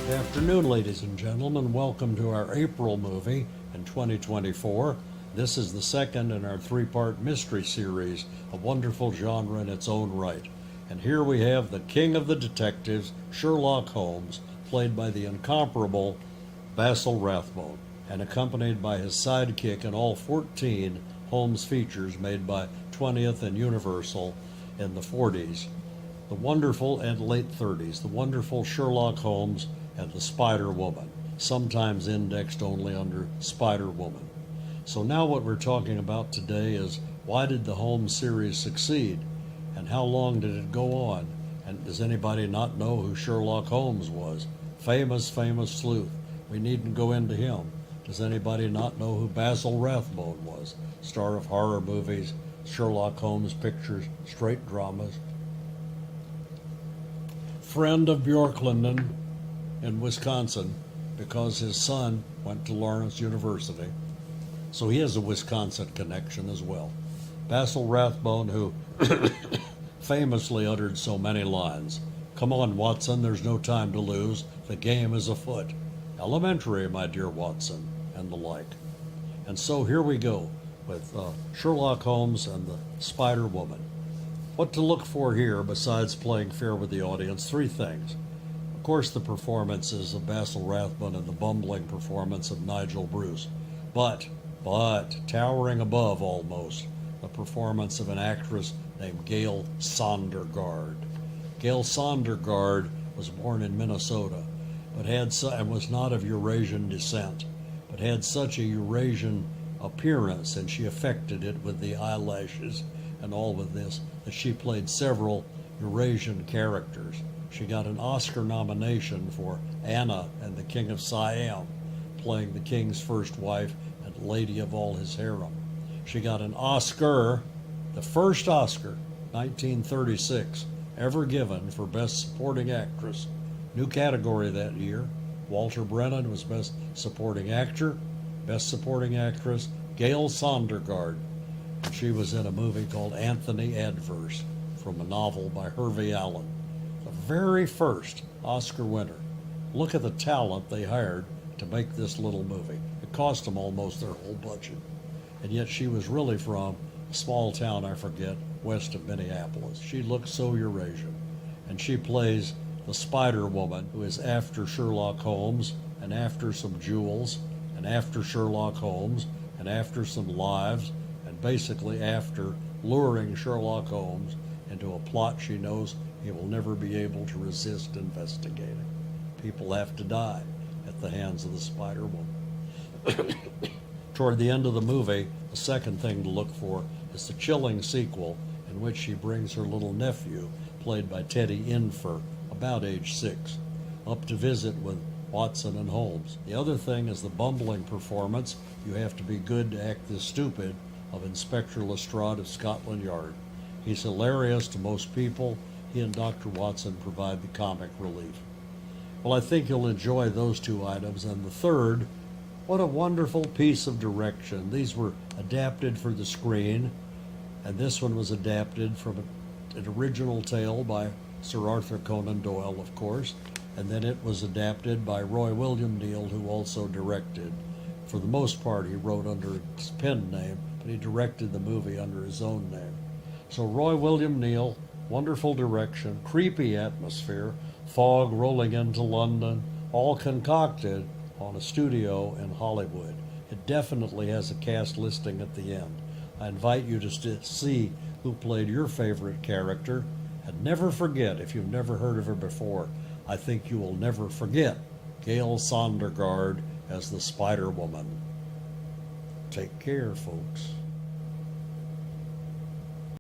Good afternoon, ladies and gentlemen. Welcome to our April movie in 2024. This is the second in our three-part mystery series, a wonderful genre in its own right. And here we have the king of the detectives, Sherlock Holmes, played by the incomparable Basil Rathbone, and accompanied by his sidekick in all 14 Holmes features made by 20th and Universal in the 40s, the wonderful and late 30s, the wonderful Sherlock Holmes and the Spider Woman, sometimes indexed only under Spider Woman. So now what we're talking about today is, why did the Holmes series succeed, and how long did it go on? And does anybody not know who Sherlock Holmes was? Famous sleuth. We needn't go into him. Does anybody not know who Basil Rathbone was? Star of horror movies, Sherlock Holmes pictures, straight dramas. Friend of Bjorklund in Wisconsin, because his son went to Lawrence University. So he has a Wisconsin connection as well. Basil Rathbone, who famously uttered so many lines. Come on, Watson, there's no time to lose. The game is afoot. Elementary, my dear Watson, and the like. And so here we go with Sherlock Holmes and the Spider Woman. What to look for here, besides playing fair with the audience? Three things. Of course, the performances of Basil Rathbone and the bumbling performance of Nigel Bruce. But, towering above almost, the performance of an actress named Gail Sondergaard. Gail Sondergaard was born in Minnesota, but and was not of Eurasian descent, but had such a Eurasian appearance, and she affected it with the eyelashes and all with this, that she played several Eurasian characters. She got an Oscar nomination for Anna and the King of Siam, playing the king's first wife and lady of all his harem. She got an Oscar, the first Oscar, 1936, ever given for Best Supporting Actress. New category that year. Walter Brennan was Best Supporting Actor, Best Supporting Actress, Gail Sondergaard. And she was in a movie called Anthony Adverse, from a novel by Hervey Allen. The very first Oscar winner. Look at the talent they hired to make this little movie. It cost them almost their whole budget. And yet she was really from a small town, I forget, west of Minneapolis. She looks so Eurasian. And she plays the Spider Woman, who is after Sherlock Holmes, and after some jewels, and after Sherlock Holmes, and after some lives, and basically after luring Sherlock Holmes into a plot she knows he will never be able to resist investigating. People have to die at the hands of the Spider Woman. Toward the end of the movie, the second thing to look for is the chilling sequel in which she brings her little nephew, played by Teddy Infer, about age 6, up to visit with Watson and Holmes. The other thing is the bumbling performance. You have to be good to act this stupid, of Inspector Lestrade of Scotland Yard. He's hilarious to most people. He and Dr. Watson provide the comic relief. Well, I think you'll enjoy those two items. And the third, what a wonderful piece of direction. These were adapted for the screen, and this one was adapted from an original tale by Sir Arthur Conan Doyle, of course, and then it was adapted by Roy William Neill, who also directed. For the most part, he wrote under his pen name, but he directed the movie under his own name. So Roy William Neill, wonderful direction, creepy atmosphere, fog rolling into London, all concocted on a studio in Hollywood. It definitely has a cast listing at the end. I invite you to see who played your favorite character, and never forget, if you've never heard of her before, I think you will never forget Gail Sondergaard as the Spider Woman. Take care, folks.